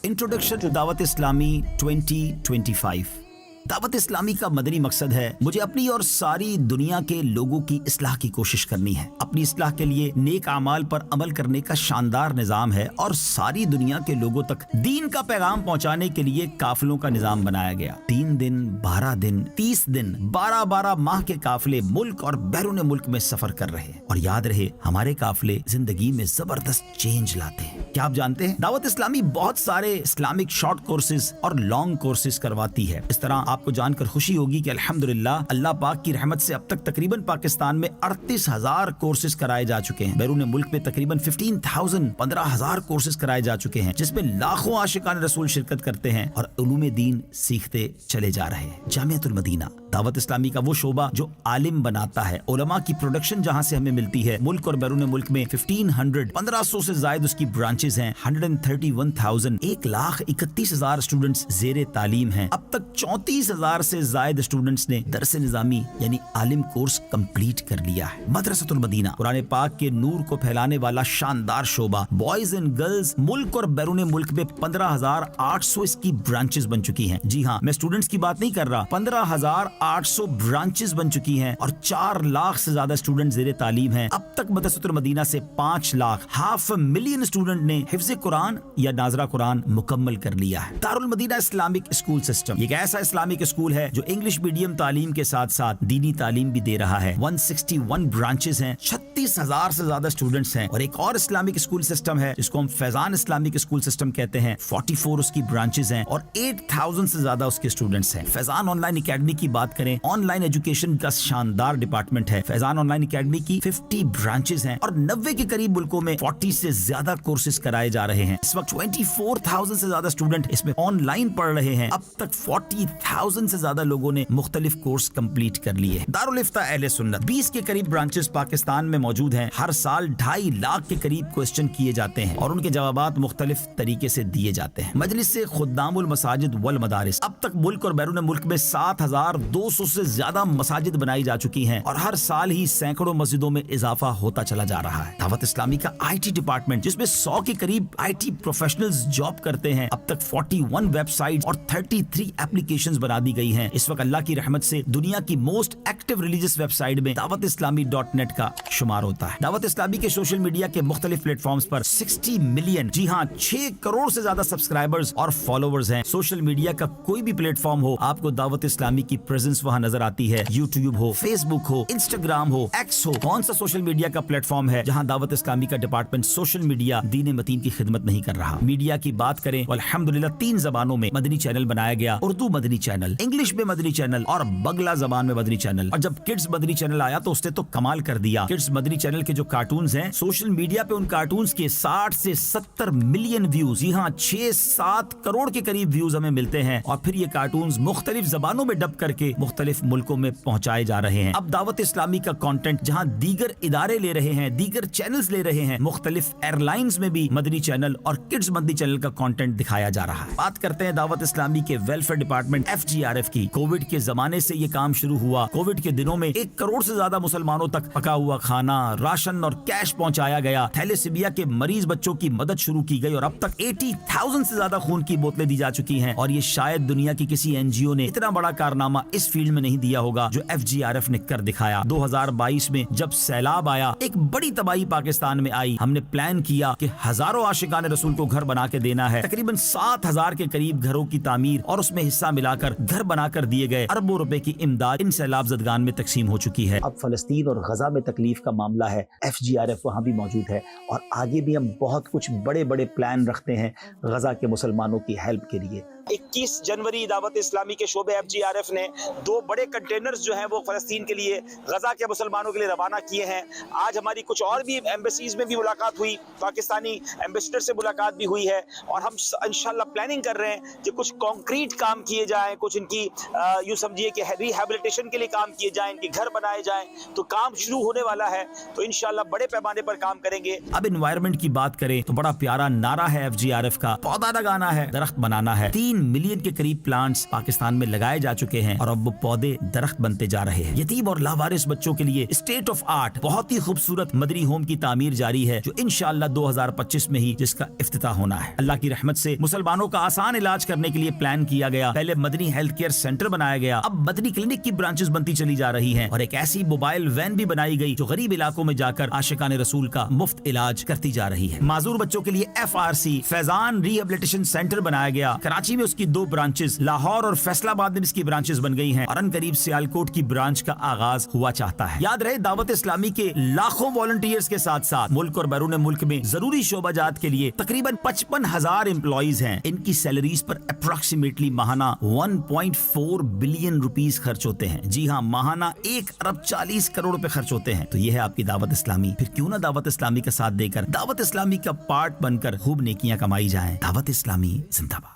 Introduction to Dawat Islami 2025। Dawat Islami का मदनी मकसद है मुझे अपनी और सारी दुनिया के लोगों की इस्लाह की कोशिश करनी है। अपनी इस्लाह के लिए नेक आमाल पर अमल करने का शानदार निज़ाम है और सारी दुनिया के लोगों तक दीन का पैगाम पहुंचाने के लिए काफिलों का निज़ाम बनाया गया। 3 दिन, 12 दिन, 30 दिन, 12-12 माह के काफिले मुल्क और बैरून मुल्क में सफर कर रहे हैं। और याद रहे, हमारे काफिले जिंदगी में जबरदस्त चेंज लाते हैं। क्या आप जानते हैं, दावत इस्लामी बहुत सारे इस्लामिक शॉर्ट कोर्सेज और लॉन्ग कोर्सेज करवाती है। इस तरह आपको जानकर खुशी होगी कि अल्हम्दुलिल्लाह अल्लाह पाक की रहमत से अब तक तकरीबन पाकिस्तान में 38,000 कोर्सेज कराए जा चुके हैं। बैरून मुल्क में तकरीबन 15,000 कोर्सेज कराए जा चुके हैं, जिसमें लाखों आशिकान रसूल शिरकत करते हैं और उलूम दीन सीखते चले जा रहे हैं। जामियतुल मदीना दावत इस्लामी का वो शोबा जो आलिम बनाता है। उलमा की प्रोडक्शन जहां से हमें मिलती है। मुल्क और बैरून मुल्क में 1500 से ज्यादा उसकी ब्रांचेस हैं। 131,000 1,31,000 स्टूडेंट्स जेर तालीम हैं। अब तक 34,000 से ज्यादा स्टूडेंट्स ने दरस निजामी यानी आलिम कोर्स कंप्लीट कर लिया है। मदरसतुल मदीना कुरान पाक के नूर को फैलाने वाला शानदार शोबा। बॉयज एंड गर्ल्स मुल्क और बैरून मुल्क में 15,800 इसकी ब्रांचेस बन चुकी हैं। जी हाँ, मैं स्टूडेंट्स की बात नहीं कर रहा। 15,800 ब्रांचेस बन चुकी हैं और 4 लाख से ज्यादा स्टूडेंट जेर तालीम हैं। अब तक मदरसतुल मदीना से 5 लाख 500,000 स्टूडेंट ने हिफ्ज़ कुरान या नाज़रा कुरान मुकम्मल कर लिया है। Darul Madina Islamic school system एक ऐसा इस्लामिक स्कूल है जो इंग्लिश मीडियम तालीम के साथ साथ दीनी तालीम भी दे रहा है। 161 ब्रांचेस हैं, 36,000 से ज्यादा स्टूडेंट्स हैं। और एक और इस्लामिक स्कूल सिस्टम है जिसको हम फैजान इस्लामिक स्कूल सिस्टम कहते हैं। 44 उसकी ब्रांचेस हैं और 8,000 से ज्यादा उसके स्टूडेंट्स हैं। फैजान ऑनलाइन एकेडमी की बात करें, ऑनलाइन एजुकेशन का शानदार डिपार्टमेंट है। फैजान ऑनलाइन एकेडमी की 50 ब्रांचेस हैं और 90 के करीब मुल्कों में 40 से ज्यादा कोर्सेज कराए जा रहे हैं। इस वक्त 24,000 से ज्यादा स्टूडेंट इसमें ऑनलाइन पढ़ रहे हैं। अब तक 40,000 से ज्यादा लोगों ने मुख्तलिफ कोर्स कंप्लीट कर लिए। दारुल इफ्ता अहले सुन्नत 20 के करीब ब्रांचेस पाकिस्तान में मौजूद हैं। हर साल 2.5 लाख के करीब क्वेश्चन किए जाते हैं और उनके जवाबात मुख्तलिफ तरीके से दिए जाते हैं। मजलिस से खुद्दामुल मसाजिद वल मदारिस अब तक मुल्क और बैरून मुल्क में 7,200 से ज्यादा मसाजिद बनाई जा चुकी हैं और हर साल ही सैकड़ों मस्जिदों में इजाफा होता चला जा रहा है। दावत इस्लामी का IT डिपार्टमेंट जिसमें 100 के करीब IT प्रोफेशनल्स जॉब करते हैं। अब तक 41 वेबसाइट और 33 एप्लीकेशंस बना दी गई हैं। इस वक्त अल्लाह की रहमत से दुनिया की मोस्ट एक्टिव रिलीजियस वेबसाइट में dawatislami.net का शुमार होता है। दावत इस्लामी के सोशल मीडिया के मुख्तलिफ प्लेटफॉर्म्स पर 60 मिलियन, जी हाँ 6 करोड़ से ज्यादा सब्सक्राइबर्स और फॉलोवर्स हैं। सोशल मीडिया का कोई भी प्लेटफॉर्म हो, आपको दावत इस्लामी की प्रेजेंस वहां नजर आती है। यूट्यूब हो, फेसबुक हो, इंस्टाग्राम हो, एक्स हो, कौन सा सोशल मीडिया का प्लेटफॉर्म है जहां दावत इस्लामी का डिपार्टमेंट सोशल मीडिया दीन मतीन की खिदमत नहीं कर रहा। मीडिया की बात करें, अल्हम्दुलिल्लाह 3 जबानों में मदनी चैनल बनाया गया। उर्दू मदनी चैनल, इंग्लिश में मदनी चैनल और बगला जबान में मदनी चैनल। और जब किड्स मदनी चैनल आया तो उसने तो कमाल कर दिया। किड्स मदनी चैनल के जो कार्टून्स हैं, सोशल मीडिया पे उन कार्टून्स के 60 से 70 मिलियन व्यूज, जी हाँ 6-7 करोड़ के करीब व्यूज हमें मिलते हैं। और फिर ये कार्टून्स मुख्तलिफ जबानों में डब करके मुख्तलिफ मुल्कों में पहुंचाए जा रहे हैं। अब दावत इस्लामी का कंटेंट जहां दीगर इदारे ले रहे हैं, दीगर चैनल्स ले रहे हैं, मुख्तलिफ एयरलाइंस में भी मदनी चैनल और किड्स मदनी चैनल का कंटेंट दिखाया जा रहा है। बात करते हैं दावत इस्लामी के वेलफेयर डिपार्टमेंट FGRF की। कोविड के जमाने से ये काम शुरू हुआ। कोविड के दिनों में 1 करोड़ से ज्यादा मुसलमानों तक पका हुआ खाना, राशन और कैश पहुंचाया गया। थैलेसीमिया के मरीज बच्चों की मदद शुरू की गई और अब तक 80,000 से ज्यादा खून की बोतलें दी जा चुकी हैं। और ये शायद दुनिया की किसी NGO ने इतना बड़ा कारनामा इस फील्ड में नहीं दिया होगा जो FGRF ने कर दिखाया। 2022 में जब सैलाब आया, एक बड़ी तबाही पाकिस्तान में आई, हमने प्लान किया कि हजारों आशिकान रसूल को घर बना के देना है। तकरीबन 7,000 के करीब घरों की तामीर और उसमें हिस्सा मिलाकर घर बनाकर दिए गए। अरबों रुपए की इमदाद इन सैलाब ज़दगान में तकसीम हो चुकी है। अब फलस्तीन और गजा में तकलीफ का मामला है, FGRF वहाँ भी मौजूद है और आगे भी हम बहुत कुछ बड़े बड़े प्लान रखते हैं गजा के मुसलमानों की हेल्प के लिए। 21 जनवरी दावत इस्लामी के शोबे FGRF ने 2 बड़े कंटेनर्स जो हैं वो फ़लस्तीन के लिए, गजा के मुसलमानों के लिए रवाना किए हैं। आज हमारी कुछ और भी एम्बेसीज में भी मुलाकात हुई, पाकिस्तानी एम्बेसडर से मुलाकात भी हुई है और हम इंशाल्लाह प्लानिंग कर रहे हैं कि कुछ कॉन्क्रीट काम किए जाएं, कुछ इनकी यूँ समझिए कि रिहेबिलिटेशन के लिए काम किए जाएं, इनके घर बनाए जाएं। तो काम शुरू होने वाला है, तो इंशाल्लाह बड़े पैमाने पर काम करेंगे। अब एनवायरनमेंट की बात करें तो बड़ा प्यारा नारा है FGRF का, पौधा लगाना है, दरख्त बनाना है। 3 3 मिलियन के करीब प्लांट्स पाकिस्तान में लगाए जा चुके हैं और अब वो पौधे दरख्त बनते जा रहे हैं। यतीम और लावारिस बच्चों के लिए स्टेट ऑफ आर्ट बहुत ही खूबसूरत मदनी होम की तामीर जारी है, जो इंशाअल्लाह 2025 में ही जिसका इफ्तिताह होना है। अल्लाह की रहमत से मुसलमानों का आसान इलाज करने के लिए प्लान किया गया। पहले मदनी हेल्थ केयर सेंटर बनाया गया, अब मदनी क्लिनिक की ब्रांचेस बनती चली जा रही हैं और एक ऐसी मोबाइल वैन भी बनाई गई जो गरीब इलाकों में जाकर आशिकान रसूल का मुफ्त इलाज करती जा रही है। माजूर बच्चों के लिए FRC फैजान रिहेबिलिटेशन सेंटर बनाया गया। कराची में उसकी 2 ब्रांचेस, लाहौर और फैसलाबाद में इसकी ब्रांचेस बन गई हैं और अनकरीब सियालकोट की ब्रांच का आगाज हुआ चाहता है। याद रहे, दावत इस्लामी के लाखों वॉलंटियर्स के साथ साथ मुल्क और बैरून मुल्क में जरूरी शोबाजात के लिए तकरीबन 55,000 एम्प्लॉइज हैं। इनकी सैलरीज पर अप्रोक्सीमेटली माहाना 1.4 बिलियन रुपीस खर्च होते हैं। जी हाँ, माहाना 1 अरब 40 करोड़ रुपए खर्च होते हैं। तो यह है आपकी दावत इस्लामी। फिर क्यों ना दावत इस्लामी का साथ देकर दावत इस्लामी का पार्ट बनकर खूब नेकियां कमाई जाएं। दावत इस्लामी जिंदाबाद।